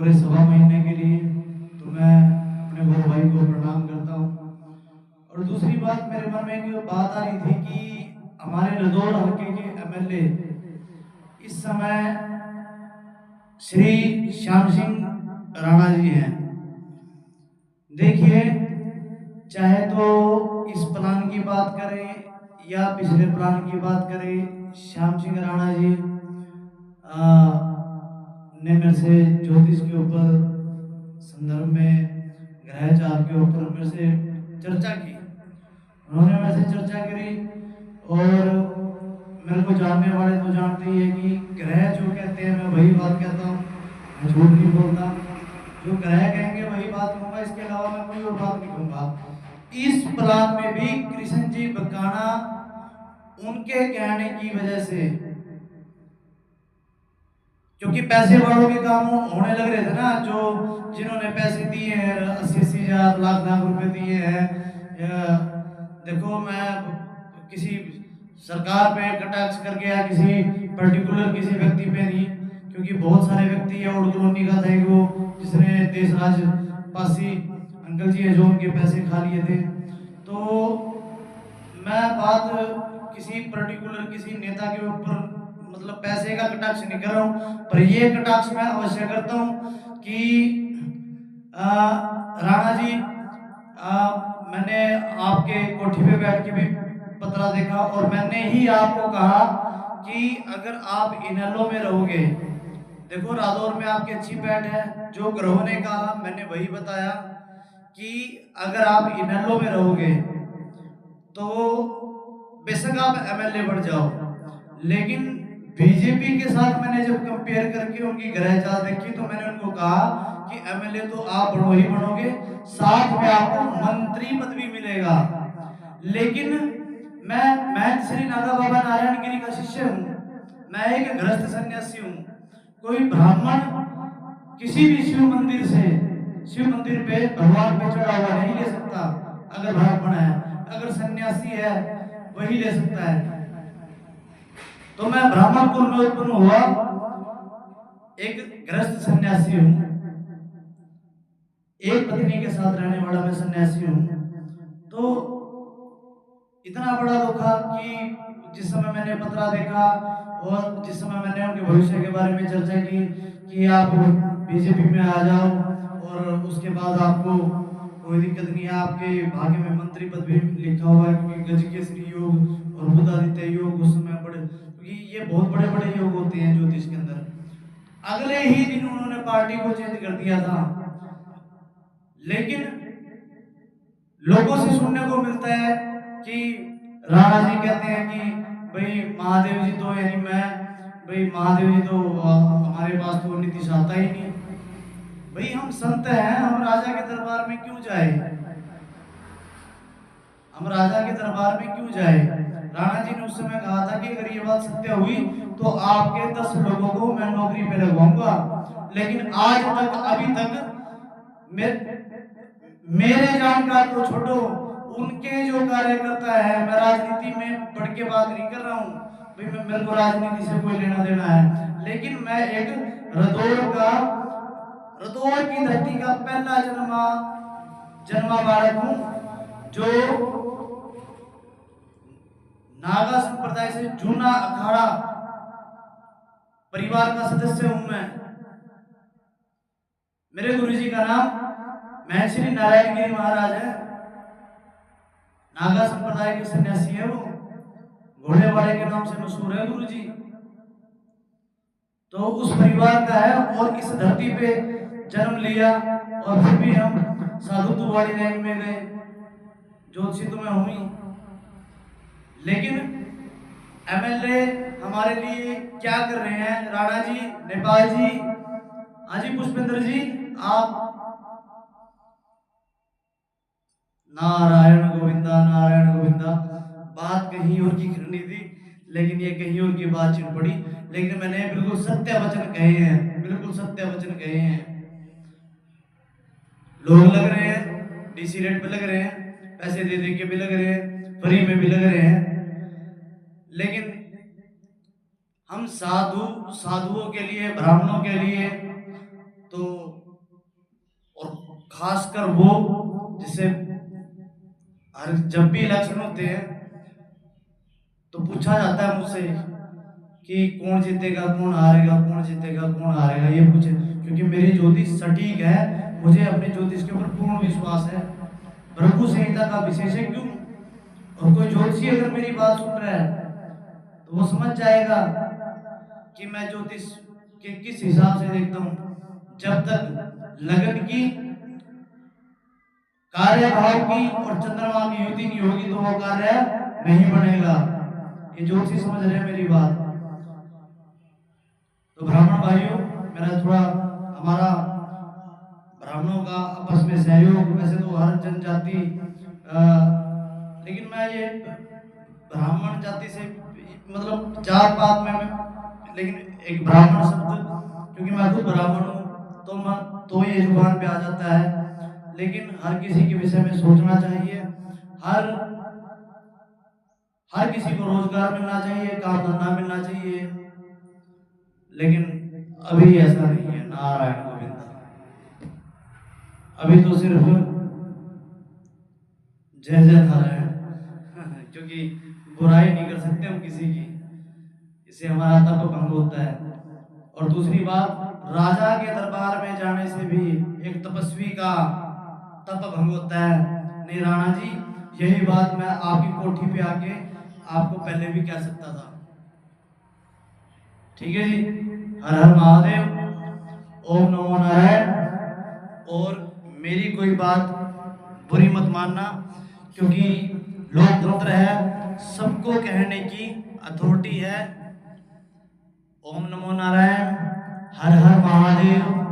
पूरे सवा महीने के लिए, तो मैं अपने गुरु भाई को प्रणाम करता हूँ। और दूसरी बात, मेरे मन में एक बात आ रही थी कि हमारे रजौर हल्के के एमएलए इस समय श्री श्याम सिंह राणा जी हैं। देखिए, चाहे तो इस प्लान की बात करें या पिछले प्लान की बात करें, श्याम सिंह राणा जी ने मेरे से ज्योतिष के ऊपर संदर्भ में, ग्रह चाल के ऊपर मेरे से चर्चा की। उन्होंने मेरे से चर्चा करी, और मेरे को जानने वाले तो जानते ही है कि ग्रह जो कहते हैं मैं वही बात कहता हूँ, मैं झूठ नहीं बोलता। जो ग्रह कहेंगे वही बात कहूँगा, इसके अलावा मैं कोई और बात नहीं कहूँगा। इस प्लान में भी कृष्ण जी बकाना उनके कहने की वजह से, क्योंकि पैसे वालों के काम होने लग रहे थे ना, जो जिन्होंने पैसे दिए हैं 80-80 हजार लाख लाख रुपए दिए हैं। देखो, मैं किसी सरकार पे कटाक्ष करके या किसी पर्टिकुलर किसी व्यक्ति पे नहीं, क्योंकि बहुत सारे व्यक्ति है। ओल्ड कॉलोनी का था वो, जिसने देशराज पासी अंकल जी है जो उनके पैसे खा लिए थे। तो मैं बात किसी पर्टिकुलर किसी नेता के ऊपर, मतलब पैसे का कटाक्ष नहीं कर रहा हूँ, पर ये कटाक्ष मैं अवश्य करता हूँ कि राणा जी, मैंने आपके कोठी पे बैठ के भी पतरा देखा, और मैंने ही आपको कहा कि अगर आप इनेलो में रहोगे, देखो रादौर में आपकी अच्छी पैठ है, जो ग्रहों ने कहा मैंने वही बताया कि अगर आप इनेलो में रहोगे तो बेशक आप एमएलए बन जाओ, लेकिन बीजेपी के साथ मैंने जब कंपेयर करके उनकी ग्रह चाल देखी, तो मैंने उनको कहा कि एमएलए तो आप बनो ही बनोगे, साथ में आपको मंत्री पद भी मिलेगा। लेकिन मैं श्री नागा बाबा नारायण गिरी का शिष्य हूँ, मैं एक गृहस्थ सन्यासी हूँ। कोई ब्राह्मण किसी भी शिव मंदिर पे भगवान पे चढ़ा हुआ नहीं ले सकता। अगर ब्राह्मण है, अगर सन्यासी है, वही ले सकता है। तो मैं ब्राह्मण कुल में उत्पन्न हुआ, एक गृहस्थ सन्यासी हूँ, एक पत्नी के साथ रहने वाला मैं सन्यासी हूँ। तो इतना बड़ा धोखा कि जिस समय मैंने पत्रा देखा और जिस समय मैंने उनके भविष्य के बारे में चर्चा की कि आप बीजेपी में आ जाओ और उसके बाद आपको कोई दिक्कत नहीं है, आपके भाग्य में मंत्री पद भी लिखा हुआ है, क्योंकि गजकेसरी योग और बुधादित्य योग उस समय बड़े, क्योंकि ये बहुत बड़े बड़े योग होते हैं ज्योतिष के अंदर। अगले ही दिन उन्होंने पार्टी को चेंज कर दिया था। लेकिन लोगों से सुनने को मिलता है कि राणा जी कहते हैं कि भाई महादेव जी तो, यानी मैं, भाई महादेव जी तो हमारे पास तो नीति आता ही नहीं। भाई हम संत हैं, हम राजा के दरबार में क्यों जाए, हम राजा के दरबार में क्यों जाए। राणा जी ने उस समय कहा था कि अगर ये बात सत्य हुई तो आपके 10 लोगों को मैं नौकरी पे लगवाऊंगा। लेकिन आज तक, अभी तक मेरे जानकार को छोड़ो, उनके जो कार्यकर्ता है, मैं राजनीति में बढ़ के बात नहीं कर रहा हूँ भाई, मैं, मेरे को राजनीति से कोई लेना देना है, लेकिन मैं एक रदौर की धरती का पहला जन्मा बालक हूँ, जो नागा संप्रदाय से जूना अखाड़ा परिवार का सदस्य हूं मैं। मेरे गुरुजी का नाम महर्षि नारायण गिरी महाराज है, नागा संप्रदाय के सन्यासी है वो, घोड़े वाले के नाम से मशहूर है गुरुजी। तो उस परिवार का है और इस धरती पे जन्म लिया, और फिर भी हम साधुत्व वाली लाइन में गए, ज्योतिषी तो मैं हूं ही। लेकिन एमएलए हमारे लिए क्या कर रहे हैं, राणा जी, नेपाल जी, हाजी पुष्पेंद्र जी, आप नारायण गोविंदा, नारायण गोविंदा। बात कहीं और की करनी थी, लेकिन ये कहीं और की बात छिड़ पड़ी। लेकिन मैंने बिल्कुल सत्य वचन कहे हैं, बिल्कुल सत्य वचन कहे हैं। लोग लग रहे हैं, डीसी रेट पे लग रहे हैं, पैसे दे दे के भी लग रहे हैं, फ्री में भी लग रहे हैं, लेकिन हम साधुओं के लिए, ब्राह्मणों के लिए तो खासकर वो जिसे हर जब भी इलेक्शन होते हैं तो पूछा जाता है मुझसे कि कौन जीतेगा कौन हारेगा, कौन जीतेगा कौन हारेगा, ये पूछे, क्योंकि मेरी ज्योतिष सटीक है, मुझे अपने ज्योतिष के ऊपर पूर्ण विश्वास है। भृगु संहिता का विशेषज्ञ हूं, और कोई ज्योतिषी अगर मेरी बात सुन रहा है तो वो समझ जाएगा कि मैं ज्योतिष के किस हिसाब से देखता हूं। जब तक लगन की, कार्य भाव की और चंद्रमा की युति नहीं होगी तो वो कार्य नहीं बनेगा। ये ज्योतिषी समझ रहे हैं मेरी बात। तो ब्राह्मण भाइयों, मेरा थोड़ा हमारा ब्राह्मणों का आपस में सहयोग, वैसे तो हर जनजाति, लेकिन मैं ये ब्राह्मण जाति से मतलब जात पात में, लेकिन एक ब्राह्मण शब्द, क्योंकि मैं खुद ब्राह्मण हूँ तो मैं तो ये जुबान पे आ जाता है। लेकिन हर किसी के विषय में सोचना चाहिए, हर हर किसी को रोजगार मिलना चाहिए, काम धंधा मिलना चाहिए, लेकिन अभी ऐसा नहीं है। नारायण गोविंदा, अभी तो सिर्फ जय जय नारायण क्योंकि बुराई नहीं कर सकते हम किसी की, इससे हमारा तप भंग होता है। और दूसरी बात, राजा के दरबार में जाने से भी एक तपस्वी का तप भंग होता है। नहीं राणा जी, यही बात मैं आपकी कोठी पे आके आपको पहले भी कह सकता था। ठीक है जी, हर हर महादेव, ओम नमो नारायण। और मेरी कोई बात बुरी मत मानना, क्योंकि लोकतंत्र है, सबको कहने की अथॉरिटी है। ओम नमो नारायण, हर हर महादेव।